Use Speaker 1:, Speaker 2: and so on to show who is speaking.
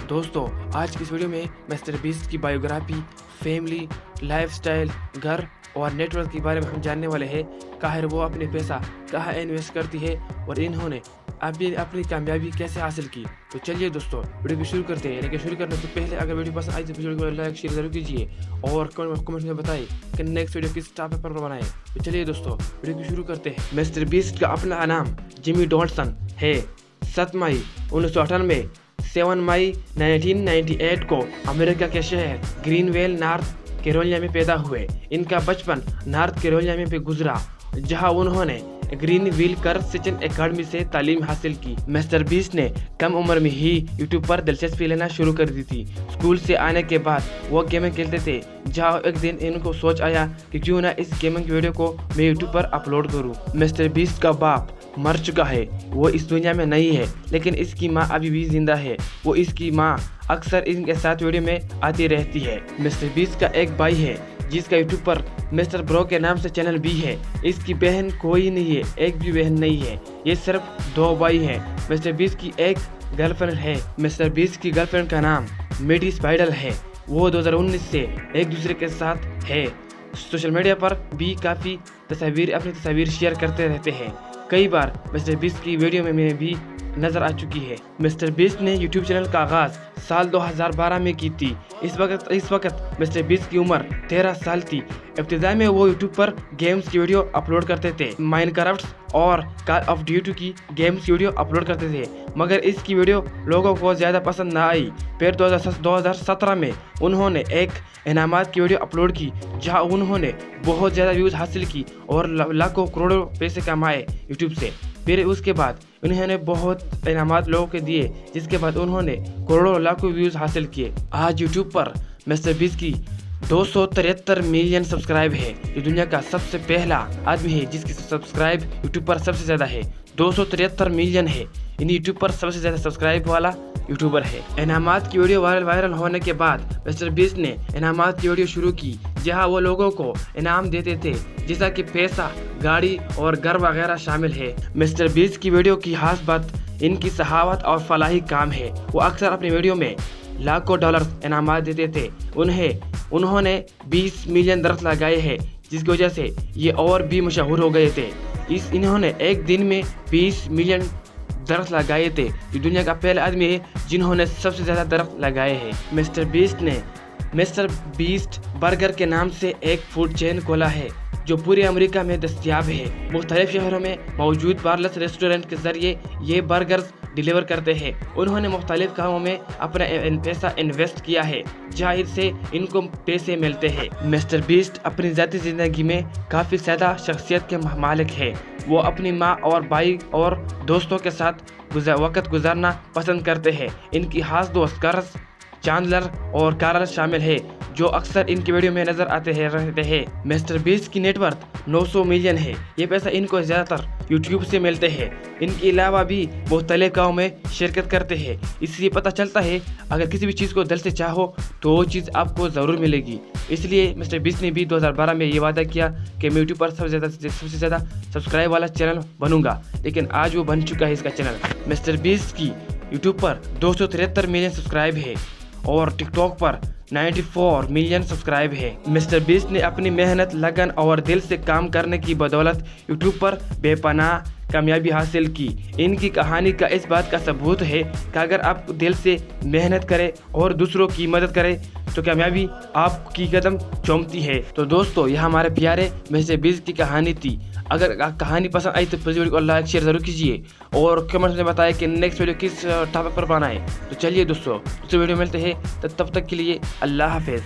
Speaker 1: दोस्तों आज की इस वीडियो में मिस्टर बीस्ट की बायोग्राफी, फैमिली, लाइफस्टाइल, घर और नेटवर्क के बारे में हम जानने वाले हैं। कहाँ वो अपने पैसा कहाँ इन्वेस्ट करती है और इन्होंने अभी अपनी कामयाबी कैसे हासिल की। तो चलिए दोस्तों वीडियो को शुरू करते हैं। लेकिन शुरू करने से पहले अगर वीडियो पसंद आई तो वीडियो को लाइक शेयर जरूर कीजिए और कमेंट में बताइए कि नेक्स्ट वीडियो किस टॉपिक पर बनाएं। तो चलिए दोस्तों वीडियो को शुरू करते हैं। मिस्टर बीस्ट का अपना नाम जिमी डॉल्सन है। 7 मई 1998 7 मई 1998 को अमेरिका के शहर ग्रीनवेल नॉर्थ कैरोलिना में पैदा हुए। इनका बचपन नॉर्थ कैरोलिना में गुजरा, जहां उन्होंने ग्रीनविल क्रिश्चियन एकेडमी से तालीम हासिल की। मिस्टर बीस्ट ने कम उम्र में ही यूट्यूब पर दिलचस्पी लेना शुरू कर दी थी। स्कूल से आने के बाद वो गेमिंग खेलते थे, जहां एक दिन इनको सोच आया कि क्यों ना इस गेमिंग वीडियो को मैं यूट्यूब पर अपलोड करूं। मिस्टर बीस्ट का बाप मर चुका है, वो इस दुनिया में नहीं है, लेकिन इसकी माँ अभी भी जिंदा है। वो इसकी माँ अक्सर इनके साथ वीडियो में आती रहती है। मिस्टर बीस्ट का एक भाई है जिसका यूट्यूब पर मिस्टर ब्रो के नाम से चैनल भी है। इसकी बहन कोई नहीं है, एक भी बहन नहीं है, ये सिर्फ 2 भाई हैं। मिस्टर बीस्ट की एक गर्लफ्रेंड है। मिस्टर बीस्ट की गर्लफ्रेंड का नाम मेडी स्पाइडल है। वो 2019 से एक दूसरे के साथ है। सोशल मीडिया पर भी काफ़ी अपनी तस्वीर शेयर करते रहते हैं। कई बार मिस्टर बीस्ट की वीडियो में भी नजर आ चुकी है। मिस्टर बीस्ट ने यूट्यूब चैनल का आगाज साल 2012 में की थी। इस वक्त मिस्टर बीस्ट की उम्र 13 साल थी। इब्तिदा में वो यूट्यूब पर गेम्स की वीडियो अपलोड करते थे। माइनक्राफ्ट और कॉल ऑफ ड्यूटी की गेम्स की वीडियो अपलोड करते थे, मगर इसकी वीडियो लोगों को ज़्यादा पसंद ना आई। फिर 2017 में उन्होंने एक इनामात की वीडियो अपलोड की, जहां उन्होंने बहुत ज़्यादा व्यूज़ हासिल की और लाखों करोड़ों पैसे कमाए यूट्यूब से। फिर उसके बाद उन्होंने बहुत इनामात लोगों के दिए, जिसके बाद उन्होंने करोड़ों लाखों व्यूज़ हासिल किए। आज यूट्यूब पर मिस्टर बीस्ट की 273 मिलियन सब्सक्राइब है। ये दुनिया का सबसे पहला आदमी है जिसकी सब्सक्राइब यूट्यूब पर सबसे ज़्यादा है। 273 मिलियन है। इन यूट्यूब पर सबसे ज़्यादा सब्सक्राइब वाला यूट्यूबर है। इनामात की वीडियो वायरल होने के बाद मिस्टर बीस्ट ने इनामात की वीडियो शुरू की, जहां वो लोगों को इनाम देते थे, जैसा कि पैसा, गाड़ी और घर वगैरह शामिल है। मिस्टर बीस्ट की वीडियो की खास बात इनकी सहावत और फलाही काम है। वो अक्सर अपनी वीडियो में लाखों डॉलर इनामात देते थे। उन्होंने 20 मिलियन दरख्त लगाए हैं, जिसकी वजह से ये और भी मशहूर हो गए थे। इन्होंने एक दिन में 20 मिलियन दरख्त लगाए थे। ये दुनिया का पहला आदमी है जिन्होंने सबसे ज़्यादा दरख्त लगाए हैं। मिस्टर बीस्ट ने मिस्टर बीस्ट बर्गर के नाम से एक फूड चेन खोला है, जो पूरे अमेरिका में दस्तयाब है। मुख्तलिफ शहरों में मौजूद बारलेस रेस्टोरेंट के जरिए ये बर्गर्स डिलीवर करते हैं। उन्होंने मुख्तलिफ कामों में अपना पैसा इन्वेस्ट किया है, जहाँ से इनको पैसे मिलते हैं। मिस्टर बीस्ट अपनी ज़ाती ज़िंदगी में काफ़ी ज़्यादा शख्सियत के मालिक है। वो अपनी माँ और भाई और दोस्तों के साथ वक्त गुजारना पसंद करते हैं। इनकी खास दोस्त कर्स, चांदलर और कारल शामिल है, जो अक्सर इनकी वीडियो में नजर आते रहते हैं। मिस्टर बीस्ट की नेटवर्थ 900 मिलियन है। ये पैसा इनको ज़्यादातर यूट्यूब से मिलते हैं। इनके अलावा भी मुख्तलिफ कामों में शिरकत करते हैं। इससे पता चलता है अगर किसी भी चीज़ को दिल से चाहो तो वो चीज़ आपको ज़रूर मिलेगी। इसलिए मिस्टर बीस्ट ने भी 2012 में ये वादा किया कि मैं यूट्यूब पर सबसे ज़्यादा सब्सक्राइब वाला चैनल बनूंगा, लेकिन आज वो बन चुका है इसका चैनल। मिस्टर बीस्ट की यूट्यूब पर 273 मिलियन सब्सक्राइब है और टिकटॉक पर 94 मिलियन सब्सक्राइब है। मिस्टर बीस्ट ने अपनी मेहनत, लगन और दिल से काम करने की बदौलत यूट्यूब पर बेपनाह कामयाबी हासिल की। इनकी कहानी का इस बात का सबूत है कि अगर आप दिल से मेहनत करें और दूसरों की मदद करें तो कामयाबी आपकी कदम चूमती है। तो दोस्तों यह हमारे प्यारे मिस्टर बीस्ट की कहानी थी। अगर कहानी पसंद आई तो प्लीज़ वीडियो को लाइक शेयर जरूर कीजिए और कमेंट्स में बताएं कि नेक्स्ट वीडियो किस टॉपिक पर बनाएं। तो चलिए दोस्तों दूसरे वीडियो मिलते हैं, तब तक के लिए अल्लाह हाफिज़।